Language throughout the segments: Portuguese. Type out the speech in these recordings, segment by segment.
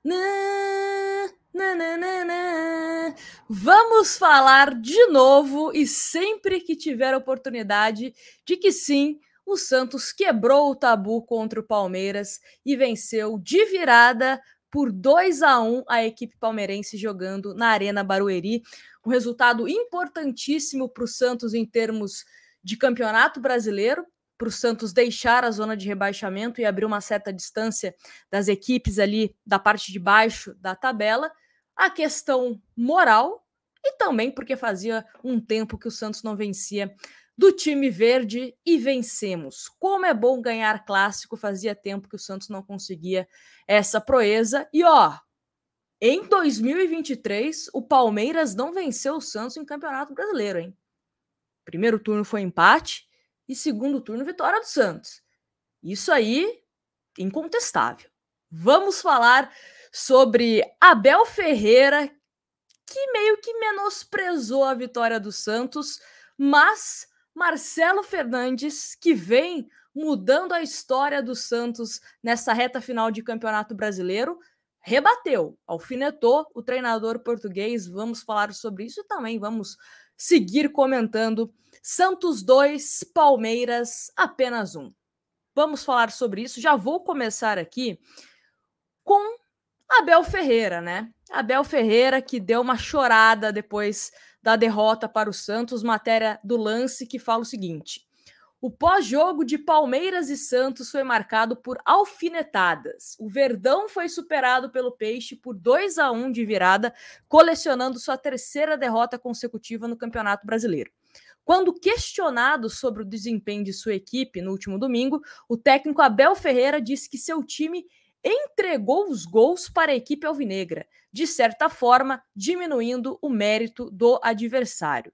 Nã, nã, nã, nã, nã. Vamos falar de novo e sempre que tiver oportunidade de que sim, o Santos quebrou o tabu contra o Palmeiras e venceu de virada por 2-1 a equipe palmeirense jogando na Arena Barueri. Um resultado importantíssimo para o Santos em termos de campeonato brasileiro, para o Santos deixar a zona de rebaixamento e abrir uma certa distância das equipes ali da parte de baixo da tabela, a questão moral e também porque fazia um tempo que o Santos não vencia do time verde e vencemos. Como é bom ganhar clássico, fazia tempo que o Santos não conseguia essa proeza. E ó, em 2023, o Palmeiras não venceu o Santos em Campeonato Brasileiro, hein? Primeiro turno foi empate e segundo turno vitória do Santos. Isso aí, incontestável. Vamos falar sobre Abel Ferreira, que meio que menosprezou a vitória do Santos, mas Marcelo Fernandes, que vem mudando a história do Santos nessa reta final de Campeonato Brasileiro, rebateu, alfinetou o treinador português. Vamos falar sobre isso e também vamos seguir comentando Santos 2, Palmeiras apenas 1. Vamos falar sobre isso. Já vou começar aqui com Abel Ferreira, né? Abel Ferreira que deu uma chorada depois da derrota para o Santos, matéria do Lance que fala o seguinte: o pós-jogo de Palmeiras e Santos foi marcado por alfinetadas. O Verdão foi superado pelo Peixe por 2-1 de virada, colecionando sua terceira derrota consecutiva no Campeonato Brasileiro. Quando questionado sobre o desempenho de sua equipe no último domingo, o técnico Abel Ferreira disse que seu time entregou os gols para a equipe alvinegra, de certa forma diminuindo o mérito do adversário.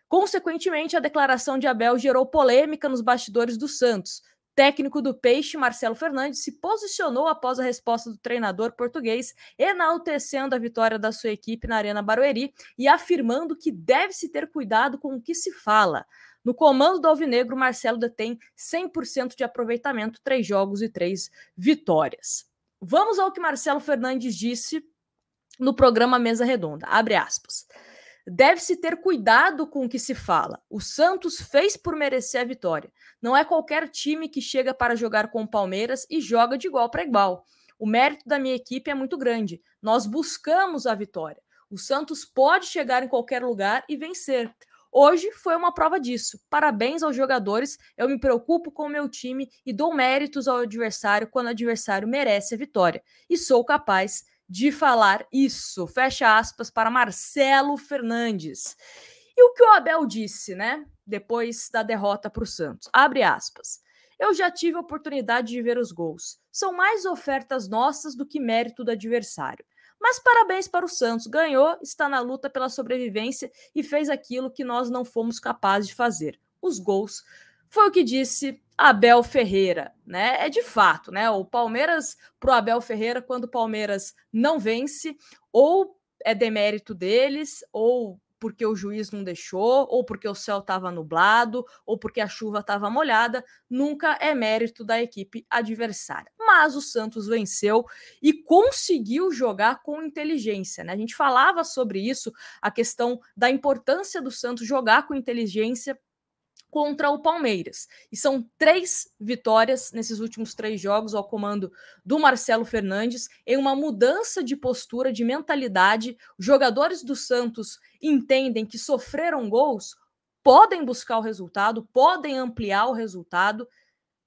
Consequentemente, a declaração de Abel gerou polêmica nos bastidores do Santos. Técnico do Peixe, Marcelo Fernandes, se posicionou após a resposta do treinador português, enaltecendo a vitória da sua equipe na Arena Barueri e afirmando que deve-se ter cuidado com o que se fala. No comando do Alvinegro, Marcelo detém 100% de aproveitamento, 3 jogos e 3 vitórias. Vamos ao que Marcelo Fernandes disse no programa Mesa Redonda, abre aspas. Deve-se ter cuidado com o que se fala. O Santos fez por merecer a vitória. Não é qualquer time que chega para jogar com o Palmeiras e joga de igual para igual. O mérito da minha equipe é muito grande. Nós buscamos a vitória. O Santos pode chegar em qualquer lugar e vencer. Hoje foi uma prova disso. Parabéns aos jogadores. Eu me preocupo com o meu time e dou méritos ao adversário quando o adversário merece a vitória. E sou capaz de falar isso, fecha aspas, para Marcelo Fernandes. E o que o Abel disse, né, depois da derrota para o Santos, abre aspas, eu já tive a oportunidade de ver os gols, são mais ofertas nossas do que mérito do adversário. Mas parabéns para o Santos, ganhou, está na luta pela sobrevivência e fez aquilo que nós não fomos capazes de fazer, os gols. Foi o que disse Abel Ferreira, né? É de fato, né? O Palmeiras pro Abel Ferreira, quando o Palmeiras não vence, ou é demérito deles, ou porque o juiz não deixou, ou porque o céu estava nublado, ou porque a chuva estava molhada, nunca é mérito da equipe adversária. Mas o Santos venceu e conseguiu jogar com inteligência, né? A gente falava sobre isso, a questão da importância do Santos jogar com inteligência contra o Palmeiras. E são 3 vitórias nesses últimos 3 jogos ao comando do Marcelo Fernandes, em uma mudança de postura, de mentalidade. Os jogadores do Santos entendem que sofreram gols, podem buscar o resultado, podem ampliar o resultado.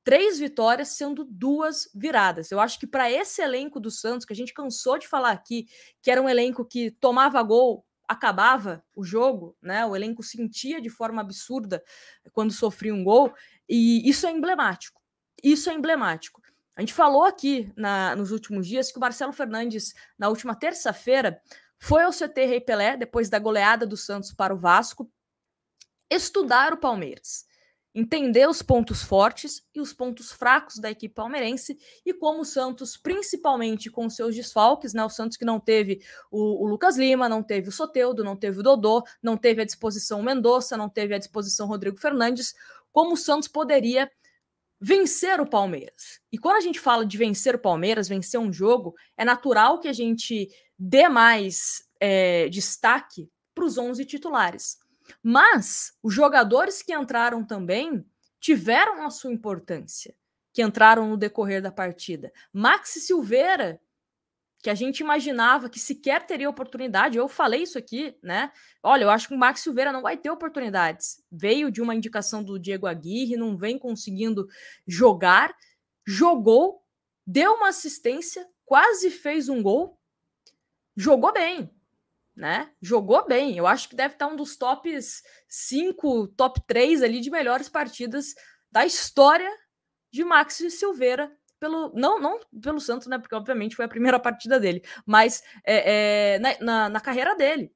3 vitórias sendo 2 viradas. Eu acho que para esse elenco do Santos, que a gente cansou de falar aqui, que era um elenco que tomava gol, acabava o jogo, né? O elenco sentia de forma absurda quando sofria um gol, e isso é emblemático. Isso é emblemático. A gente falou aqui nos últimos dias que o Marcelo Fernandes, na última terça-feira, foi ao CT Rei Pelé, depois da goleada do Santos para o Vasco, estudar o Palmeiras, entender os pontos fortes e os pontos fracos da equipe palmeirense e como o Santos, principalmente com seus desfalques, né? O Santos que não teve o Lucas Lima, não teve o Soteldo, não teve o Dodô, não teve à disposição o Mendonça, não teve à disposição o Rodrigo Fernandes, como o Santos poderia vencer o Palmeiras. E quando a gente fala de vencer o Palmeiras, vencer um jogo, é natural que a gente dê mais destaque para os 11 titulares. Mas os jogadores que entraram também tiveram a sua importância, que entraram no decorrer da partida. Maxi Silveira, que a gente imaginava que sequer teria oportunidade, eu falei isso aqui, né? Olha, eu acho que o Maxi Silveira não vai ter oportunidades. Veio de uma indicação do Diego Aguirre, não vem conseguindo jogar, jogou, deu uma assistência, quase fez um gol, jogou bem, né? Jogou bem. Eu acho que deve estar um dos tops 5, top 3 ali de melhores partidas da história de Maxi Silveira, não pelo Santos, né? Porque obviamente foi a primeira partida dele, mas na carreira dele.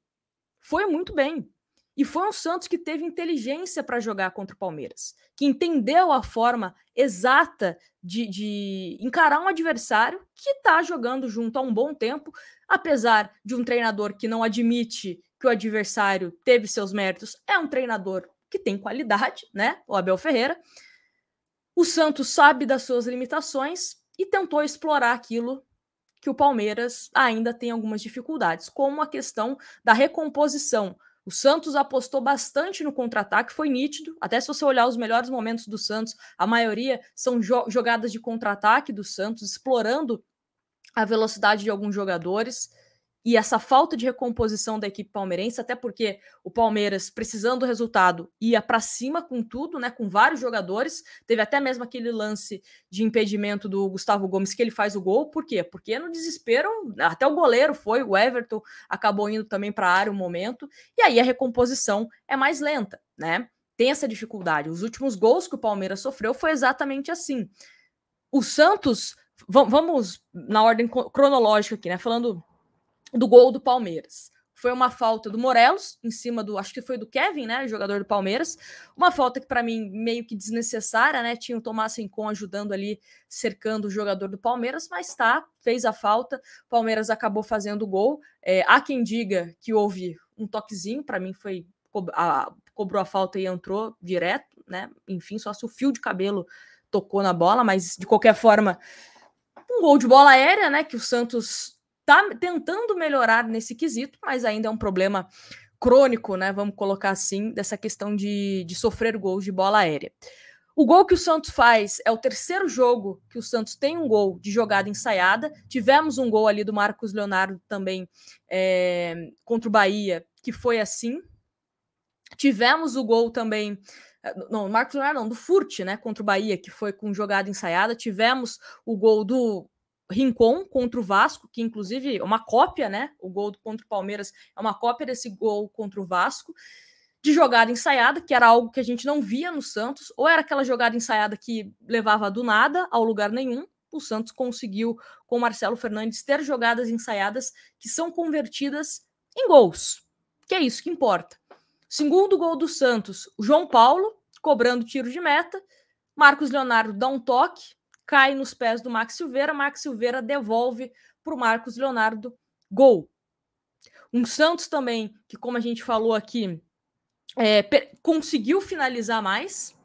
Foi muito bem. E foi um Santos que teve inteligência para jogar contra o Palmeiras, que entendeu a forma exata de encarar um adversário que está jogando junto há um bom tempo, apesar de um treinador que não admite que o adversário teve seus méritos, é um treinador que tem qualidade, né? O Abel Ferreira. O Santos sabe das suas limitações e tentou explorar aquilo que o Palmeiras ainda tem algumas dificuldades, como a questão da recomposição. O Santos apostou bastante no contra-ataque, foi nítido. Até se você olhar os melhores momentos do Santos, a maioria são jogadas de contra-ataque do Santos, explorando a velocidade de alguns jogadores. E essa falta de recomposição da equipe palmeirense, até porque o Palmeiras, precisando do resultado, ia para cima com tudo, né, com vários jogadores. Teve até mesmo aquele lance de impedimento do Gustavo Gomes, que ele faz o gol. Por quê? Porque no desespero, até o goleiro foi, o Everton acabou indo também para a área um momento, e aí a recomposição é mais lenta, né? Tem essa dificuldade. Os últimos gols que o Palmeiras sofreu foi exatamente assim. O Santos, vamos na ordem cronológica aqui, né, falando do gol do Palmeiras. Foi uma falta do Morelos, em cima do, acho que foi do Kevin, né, jogador do Palmeiras. Uma falta que para mim meio que desnecessária, né? Tinha o Tomás Rincon ajudando ali, cercando o jogador do Palmeiras, mas tá, fez a falta. O Palmeiras acabou fazendo o gol. Há quem diga que houve um toquezinho, para mim foi cobrou a falta e entrou direto, né? Enfim, só se o fio de cabelo tocou na bola, mas de qualquer forma, um gol de bola aérea, né? Que o Santos tá tentando melhorar nesse quesito, mas ainda é um problema crônico, né? Vamos colocar assim, dessa questão de sofrer gols de bola aérea. O gol que o Santos faz é o terceiro jogo que o Santos tem um gol de jogada ensaiada. Tivemos um gol ali do Marcos Leonardo também contra o Bahia, que foi assim. Tivemos o gol também... Não, Marcos Leonardo não, do Furt, né? Contra o Bahia, que foi com jogada ensaiada. Tivemos o gol do Rincon contra o Vasco, que inclusive é uma cópia, né? O gol contra o Palmeiras é uma cópia desse gol contra o Vasco, de jogada ensaiada, que era algo que a gente não via no Santos, ou era aquela jogada ensaiada que levava do nada ao lugar nenhum. O Santos conseguiu, com o Marcelo Fernandes, ter jogadas ensaiadas que são convertidas em gols, que é isso que importa. Segundo gol do Santos, o João Paulo, cobrando tiro de meta, Marcos Leonardo dá um toque, cai nos pés do Max Silveira devolve para o Marcos Leonardo, gol. Um Santos também, que como a gente falou aqui, conseguiu finalizar mais,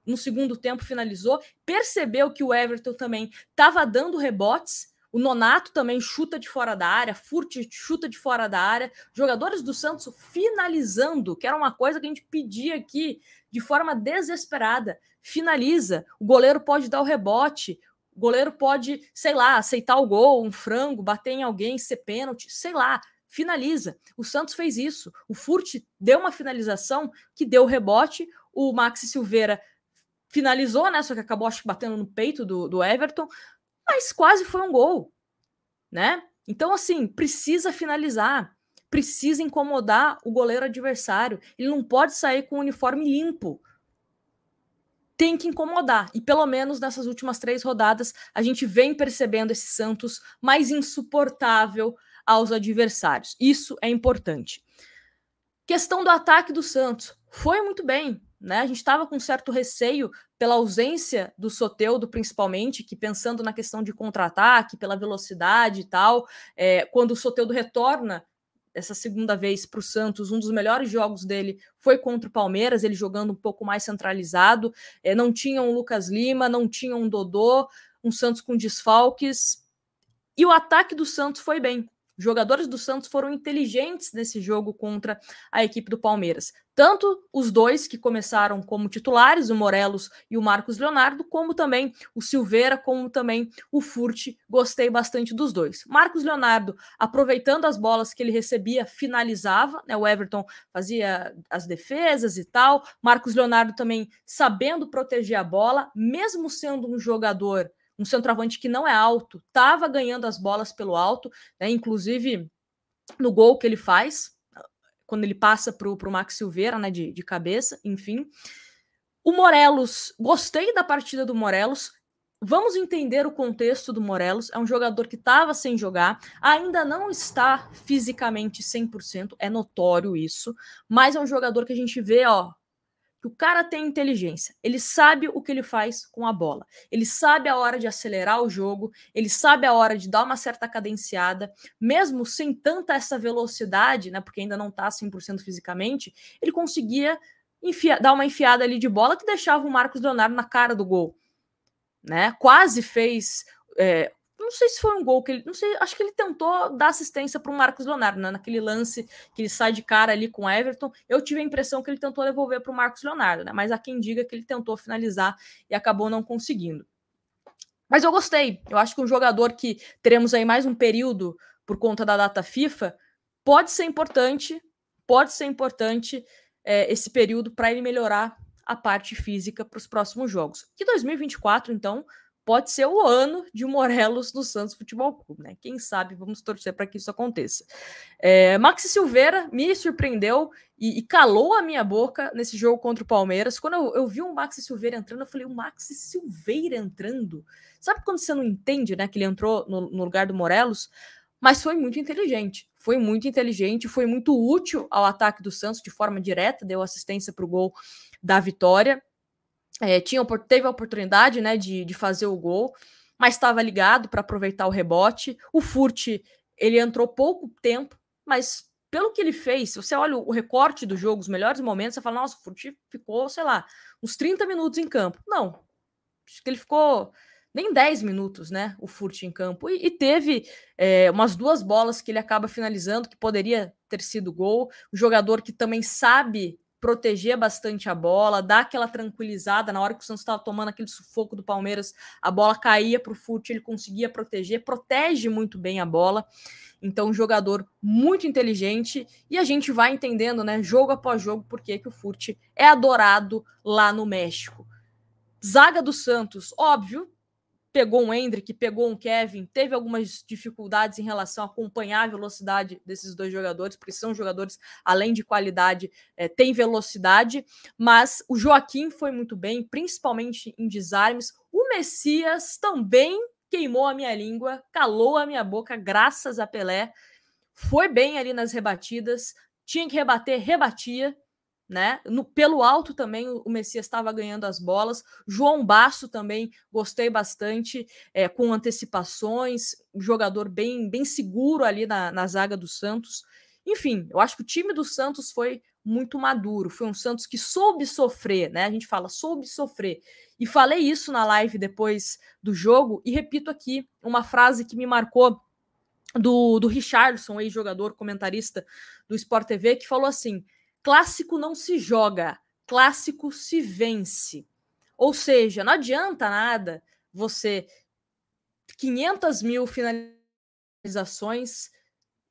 no segundo tempo finalizou, percebeu que o Everton também estava dando rebotes, o Nonato também chuta de fora da área, Furt chuta de fora da área, jogadores do Santos finalizando, que era uma coisa que a gente pedia aqui de forma desesperada. Finaliza, o goleiro pode dar o rebote, o goleiro pode, sei lá, aceitar o gol, um frango, bater em alguém, ser pênalti, sei lá, finaliza. O Santos fez isso. O Furt deu uma finalização que deu rebote, o Maxi Silveira finalizou, né? Só que acabou, acho que, batendo no peito do Everton, mas quase foi um gol, né? Então, assim, precisa finalizar, precisa incomodar o goleiro adversário. Ele não pode sair com o uniforme limpo. Tem que incomodar. E pelo menos nessas últimas 3 rodadas, a gente vem percebendo esse Santos mais insuportável aos adversários. Isso é importante. Questão do ataque do Santos. Foi muito bem, né? A gente estava com certo receio pela ausência do Soteldo, principalmente, que pensando na questão de contra-ataque, pela velocidade e tal, quando o Soteldo retorna essa segunda vez para o Santos, um dos melhores jogos dele foi contra o Palmeiras, ele jogando um pouco mais centralizado, não tinha um Lucas Lima, não tinha um Dodô, um Santos com desfalques, e o ataque do Santos foi bem. Os jogadores do Santos foram inteligentes nesse jogo contra a equipe do Palmeiras. Tanto os dois que começaram como titulares, o Morelos e o Marcos Leonardo, como também o Silveira, como também o Furt. Gostei bastante dos dois. Marcos Leonardo, aproveitando as bolas que ele recebia, finalizava, né? O Everton fazia as defesas e tal. Marcos Leonardo também sabendo proteger a bola, mesmo sendo um jogador, um centroavante que não é alto, estava ganhando as bolas pelo alto, né? Inclusive no gol que ele faz, quando ele passa para o Max Silveira, né, de cabeça, enfim. O Morelos, gostei da partida do Morelos. Vamos entender o contexto do Morelos. É um jogador que estava sem jogar, ainda não está fisicamente 100%, é notório isso, mas é um jogador que a gente vê, ó, que o cara tem inteligência, ele sabe o que ele faz com a bola, ele sabe a hora de acelerar o jogo, ele sabe a hora de dar uma certa cadenciada, mesmo sem tanta essa velocidade, né, porque ainda não tá 100% fisicamente, ele conseguia dar uma enfiada ali de bola que deixava o Marcos Leonardo na cara do gol, né, quase fez... não sei se foi um gol que ele... Não sei, acho que ele tentou dar assistência para o Marcos Leonardo, né? Naquele lance que ele sai de cara ali com o Everton. Eu tive a impressão que ele tentou devolver para o Marcos Leonardo, né? Mas há quem diga que ele tentou finalizar e acabou não conseguindo. Mas eu gostei. Eu acho que um jogador que teremos aí mais um período por conta da data FIFA pode ser importante esse período para ele melhorar a parte física para os próximos jogos. Que 2024, então, pode ser o ano de Morelos no Santos Futebol Clube, né? Quem sabe vamos torcer para que isso aconteça. Maxi Silveira me surpreendeu e calou a minha boca nesse jogo contra o Palmeiras. Quando eu vi o Maxi Silveira entrando, eu falei, o Maxi Silveira entrando? Sabe quando você não entende, né, que ele entrou no lugar do Morelos? Mas foi muito inteligente, foi muito útil ao ataque do Santos de forma direta, deu assistência para o gol da vitória. Teve a oportunidade, né, de fazer o gol, mas estava ligado para aproveitar o rebote. O Furt, ele entrou pouco tempo, mas pelo que ele fez, se você olha o recorte do jogo, os melhores momentos, você fala, nossa, o Furt ficou, sei lá, uns 30 minutos em campo. Não, acho que ele ficou nem 10 minutos, né, o Furt em campo. E teve umas duas bolas que ele acaba finalizando, que poderia ter sido gol. O jogador que também sabe proteger bastante a bola, dar aquela tranquilizada na hora que o Santos estava tomando aquele sufoco do Palmeiras, a bola caía para o Furt, ele conseguia proteger, protege muito bem a bola. Então, um jogador muito inteligente, e a gente vai entendendo, né, jogo após jogo, por que o Furt é adorado lá no México. Zaga do Santos, óbvio, pegou um Endrick, pegou um Kevin, teve algumas dificuldades em relação a acompanhar a velocidade desses dois jogadores, porque são jogadores, além de qualidade, tem velocidade, mas o Joaquim foi muito bem, principalmente em desarmes. O Messias também queimou a minha língua, calou a minha boca, graças a Pelé, foi bem ali nas rebatidas, tinha que rebater, rebatia, né? Pelo alto também o Messias estava ganhando as bolas. João Basso também gostei bastante, com antecipações, um jogador bem seguro ali na zaga do Santos. Enfim, eu acho que o time do Santos foi muito maduro, foi um Santos que soube sofrer, né? A gente fala, soube sofrer. E falei isso na live depois do jogo, e repito aqui uma frase que me marcou do Richarlison, ex-jogador, comentarista do Sport TV, que falou assim: clássico não se joga, clássico se vence. Ou seja, não adianta nada você 500 mil finalizações,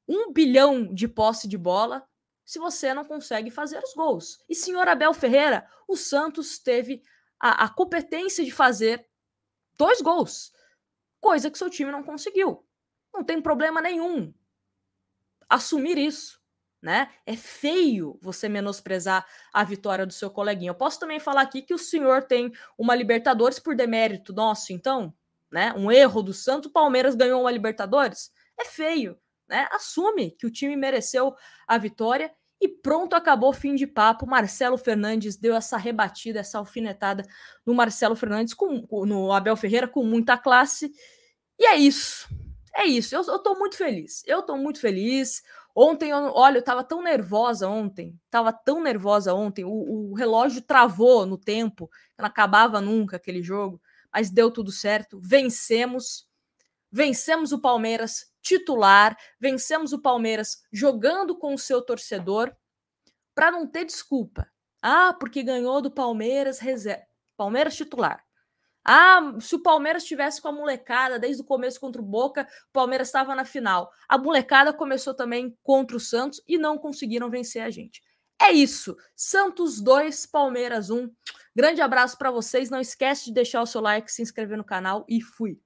1 bilhão de posse de bola, se você não consegue fazer os gols. E, senhor Abel Ferreira, o Santos teve a competência de fazer 2 gols, coisa que seu time não conseguiu. Não tem problema nenhum assumir isso, né? É feio você menosprezar a vitória do seu coleguinha. Eu posso também falar aqui que o senhor tem uma Libertadores por demérito nosso, então, né? Um erro do Santos, o Palmeiras ganhou uma Libertadores. É feio, né? Assume que o time mereceu a vitória e pronto, acabou, fim de papo. Marcelo Fernandes deu essa rebatida, essa alfinetada no Marcelo Fernandes, no Abel Ferreira, com muita classe. E é isso. É isso. Eu tô muito feliz. Eu tô muito feliz. Ontem, olha, eu tava tão nervosa ontem, o relógio travou no tempo, não acabava nunca aquele jogo, mas deu tudo certo, vencemos o Palmeiras titular, vencemos o Palmeiras jogando com o seu torcedor, para não ter desculpa. Ah, porque ganhou do Palmeiras reserva, Palmeiras titular. Ah, se o Palmeiras tivesse com a molecada desde o começo contra o Boca, o Palmeiras estava na final. A molecada começou também contra o Santos e não conseguiram vencer a gente. É isso. Santos 2, Palmeiras 1. Grande abraço para vocês. Não esquece de deixar o seu like, se inscrever no canal e fui.